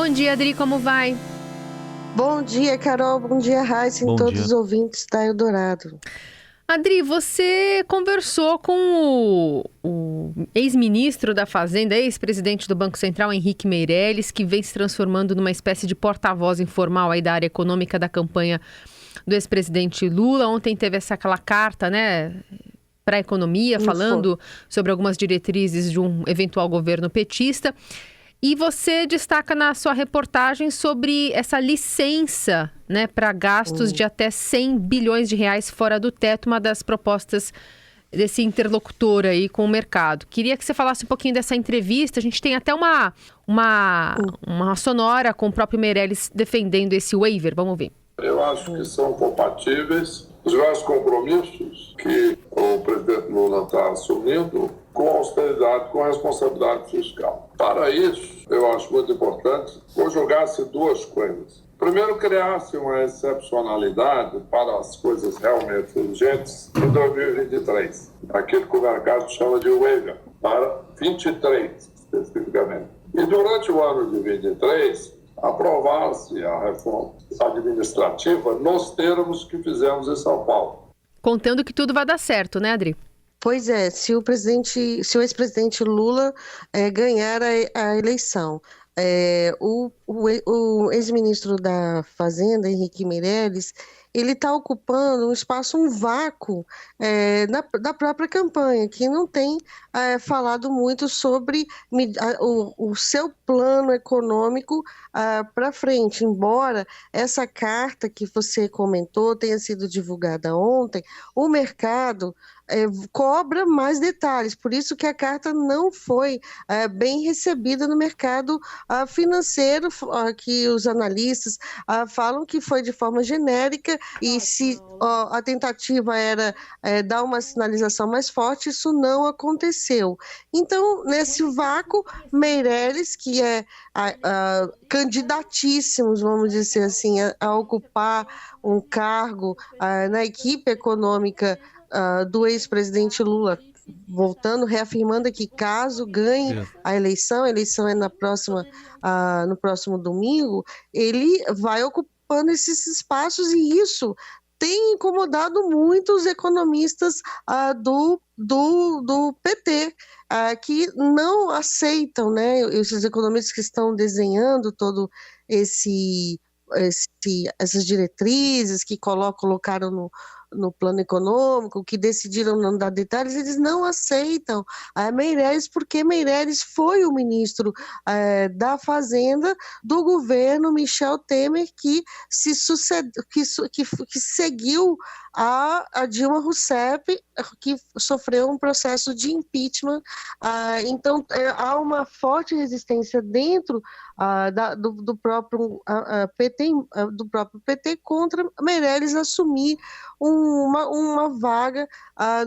Bom dia, Adri, como vai? Bom dia, Carol. Bom dia, Raíssa, e Bom todos dia. os ouvintes da Eldorado. Adri, você conversou com o ex-ministro da Fazenda, ex-presidente do Banco Central, Henrique Meirelles, que vem se transformando numa espécie de porta-voz informal aí da área econômica da campanha do ex-presidente Lula. Ontem teve aquela carta, né, para a economia, Não foi? falando sobre algumas diretrizes de um eventual governo petista. E você destaca na sua reportagem sobre essa licença, né, para gastos de até 100 bilhões de reais fora do teto, uma das propostas desse interlocutor aí com o mercado. Queria que você falasse um pouquinho dessa entrevista. A gente tem até uma sonora com o próprio Meirelles defendendo esse waiver. Vamos ver. Eu acho que são compatíveis os vários compromissos que o presidente Lula está assumindo com austeridade, com responsabilidade fiscal. Para isso, eu acho muito importante conjugar-se duas coisas. Primeiro, criar-se uma excepcionalidade para as coisas realmente urgentes em 2023, aquilo que o mercado chama de waiver, para 23 especificamente. E durante o ano de 23, aprovar-se a reforma administrativa nos termos que fizemos em São Paulo. Contando que tudo vai dar certo, né, Adri? Pois é, se o ex-presidente Lula ganhar a eleição, o ex-ministro da Fazenda, Henrique Meirelles, ele está ocupando um vácuo da própria campanha, que não tem falado muito sobre o seu plano econômico para frente. Embora essa carta que você comentou tenha sido divulgada ontem, o mercado cobra mais detalhes, por isso que a carta não foi bem recebida no mercado financeiro, que os analistas falam que foi de forma genérica, e se a tentativa era dar uma sinalização mais forte, isso não aconteceu. Então, nesse vácuo, Meirelles, que é candidatíssimos, vamos dizer assim, a ocupar um cargo na equipe econômica do ex-presidente Lula, voltando, reafirmando que caso ganhe a eleição é no próximo domingo, ele vai ocupando esses espaços, e isso tem incomodado muito os economistas do PT, que não aceitam, né, esses economistas que estão desenhando todo essas diretrizes que colocaram no plano econômico, que decidiram não dar detalhes, eles não aceitam a Meirelles, porque Meirelles foi o ministro da Fazenda do governo Michel Temer, que seguiu a Dilma Rousseff, que sofreu um processo de impeachment. Então, há uma forte resistência dentro do próprio PT contra Meirelles assumir uma vaga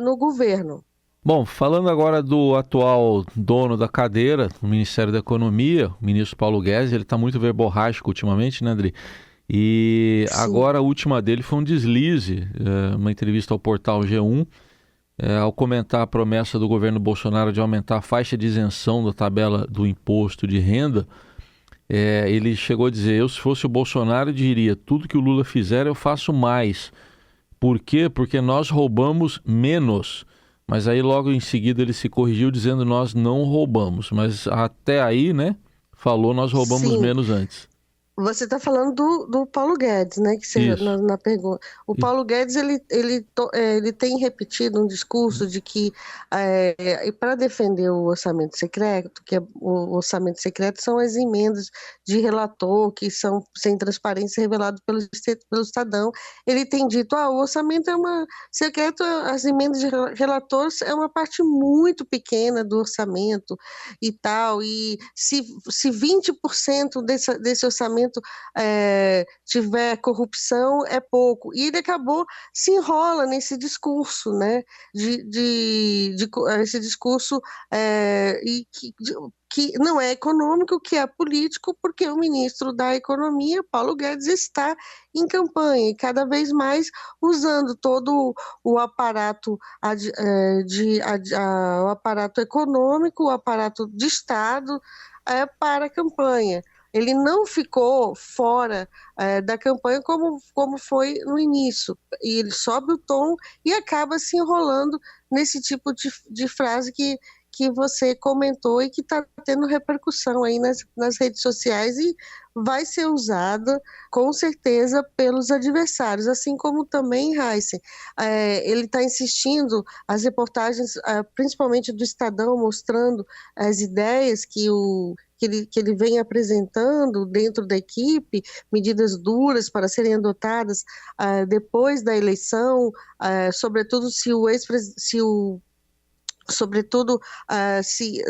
no governo. Bom, falando agora do atual dono da cadeira no Ministério da Economia, o ministro Paulo Guedes, ele está muito verborrágico ultimamente, né, Adri? E Sim. agora a última dele foi um deslize, uma entrevista ao portal G1, ao comentar a promessa do governo Bolsonaro de aumentar a faixa de isenção da tabela do imposto de renda. Ele chegou a dizer: se fosse o Bolsonaro, diria, tudo que o Lula fizer eu faço mais. Por quê? Porque nós roubamos menos. Mas aí logo em seguida ele se corrigiu dizendo: nós não roubamos. Mas até aí, né, falou nós roubamos Sim. menos antes. Você está falando do Paulo Guedes, né? Que você, Isso. na pergunta. O Paulo Guedes ele tem repetido um discurso de que para defender o orçamento secreto, o orçamento secreto são as emendas de relator que são sem transparência revelado pelo Estadão. Ele tem dito: o orçamento é secreto, as emendas de relatores é uma parte muito pequena do orçamento e tal. E se 20% desse orçamento tiver corrupção, é pouco. E ele se enrola nesse discurso, né? Esse discurso que não é econômico, que é político, porque o ministro da Economia, Paulo Guedes, está em campanha e cada vez mais usando todo o aparato, o aparato econômico, o aparato de Estado para a campanha. Ele não ficou fora da campanha como foi no início. E ele sobe o tom e acaba se enrolando nesse tipo de frase que você comentou e que está tendo repercussão aí nas redes sociais e vai ser usada com certeza pelos adversários, assim como também, Heisen, ele está insistindo, as reportagens, principalmente do Estadão, mostrando as ideias que ele vem apresentando dentro da equipe, medidas duras para serem adotadas depois da eleição, sobretudo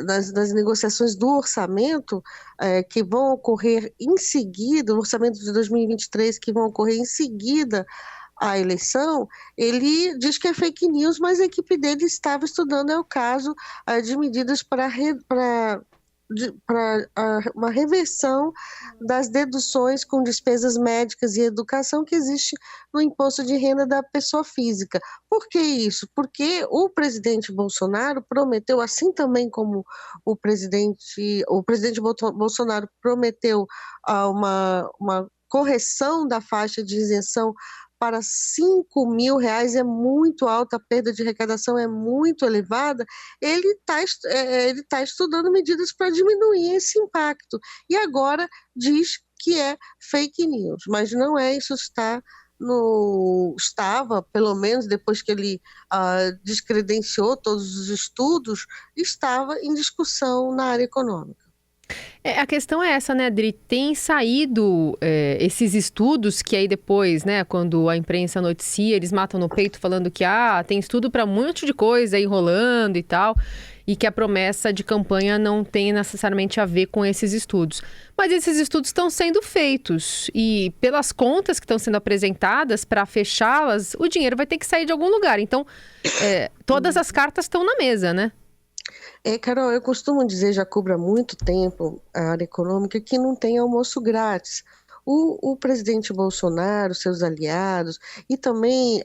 nas negociações do orçamento que vão ocorrer em seguida, o orçamento de 2023 que vão ocorrer em seguida à eleição, ele diz que é fake news, mas a equipe dele estava estudando o caso de medidas para uma reversão das deduções com despesas médicas e educação que existe no imposto de renda da pessoa física. Por que isso? Porque o presidente Bolsonaro prometeu, assim também como o presidente Bolsonaro prometeu uma correção da faixa de isenção para R$ 5.000, é muito alta, a perda de arrecadação é muito elevada, ele tá estudando medidas para diminuir esse impacto. E agora diz que é fake news, mas não é, isso estava, pelo menos depois que ele descredenciou todos os estudos, estava em discussão na área econômica. A questão é essa, né, Adri? Tem saído esses estudos que aí depois, né, quando a imprensa noticia, eles matam no peito falando que tem estudo para um monte de coisa aí rolando e tal, e que a promessa de campanha não tem necessariamente a ver com esses estudos. Mas esses estudos estão sendo feitos e pelas contas que estão sendo apresentadas, para fechá-las, o dinheiro vai ter que sair de algum lugar. Então, todas as cartas estão na mesa, né? Carol, eu costumo dizer, já cubro há muito tempo a área econômica, que não tem almoço grátis. O presidente Bolsonaro, seus aliados e também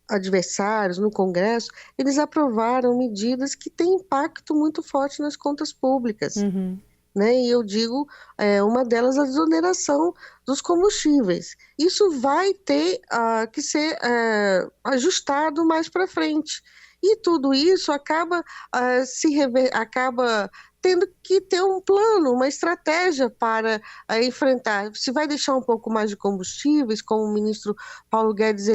adversários no Congresso, eles aprovaram medidas que têm impacto muito forte nas contas públicas. Uhum. Né? E eu digo, uma delas a desoneração dos combustíveis. Isso vai ter que ser ajustado mais para frente. E tudo isso acaba tendo que ter um plano, uma estratégia para enfrentar. Se vai deixar um pouco mais de combustíveis, como o ministro Paulo Guedes,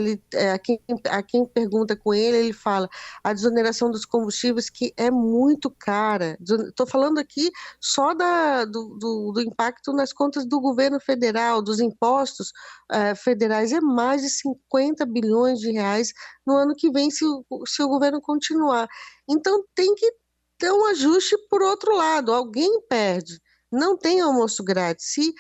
a quem pergunta com ele fala a desoneração dos combustíveis, que é muito cara. Estou falando aqui só do impacto nas contas do governo federal, dos impostos federais, é mais de 50 bilhões de reais no ano que vem, se o governo continuar. Então tem que ter um ajuste por outro lado, alguém perde. Não tem almoço grátis. Se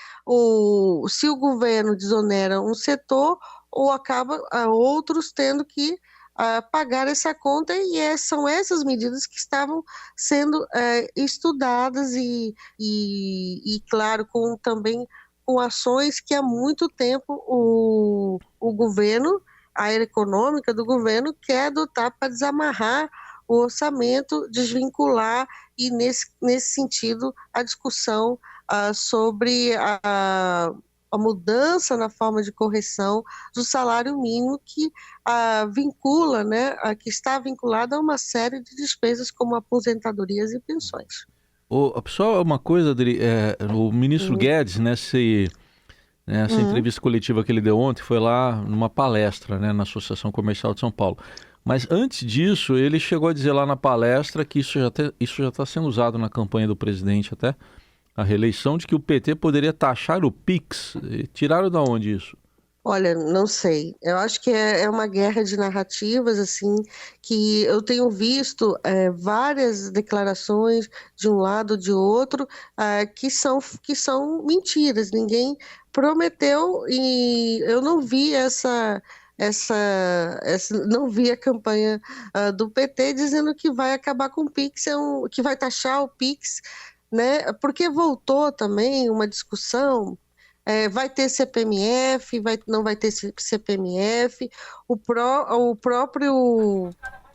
o governo desonera um setor, ou acaba outros tendo que pagar essa conta, e são essas medidas que estavam sendo estudadas e claro, também com ações que há muito tempo o governo, a área econômica do governo, quer adotar para desamarrar o orçamento, desvincular, e nesse sentido a discussão sobre a mudança na forma de correção do salário mínimo, que vincula, né, que está vinculada a uma série de despesas como aposentadorias e pensões. Só uma coisa, Adri, o ministro Guedes, nessa entrevista coletiva que ele deu ontem, foi lá numa palestra, né, na Associação Comercial de São Paulo. Mas antes disso, ele chegou a dizer lá na palestra que isso já está sendo usado na campanha do presidente até, a reeleição, de que o PT poderia taxar o Pix. Tiraram da onde isso? Olha, não sei. Eu acho que é uma guerra de narrativas, assim, que eu tenho visto várias declarações de um lado ou de outro que são mentiras. Ninguém prometeu, e eu não vi não vi a campanha do PT dizendo que vai acabar com o Pix, que vai taxar o Pix, né? Porque voltou também uma discussão. Vai ter CPMF, não vai ter CPMF, o próprio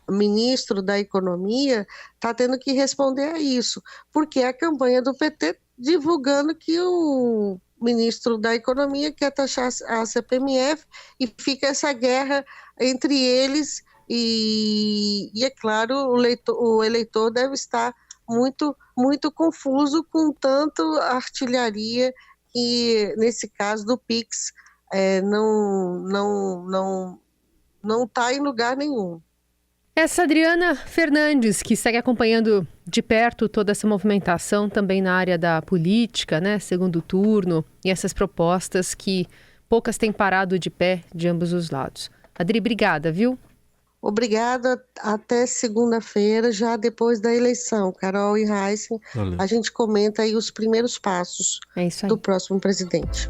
ministro da Economia está tendo que responder a isso, porque a campanha do PT divulgando que o ministro da Economia quer taxar a CPMF e fica essa guerra entre eles e é claro, o eleitor deve estar muito, muito confuso com tanto artilharia que, nesse caso do PIX, não está em lugar nenhum. Essa Adriana Fernandes, que segue acompanhando de perto toda essa movimentação também na área da política, né, segundo turno, e essas propostas que poucas têm parado de pé de ambos os lados. Adri, obrigada, viu? Obrigada, até segunda-feira, já depois da eleição. Carol e Heisen, a gente comenta aí os primeiros passos do próximo presidente.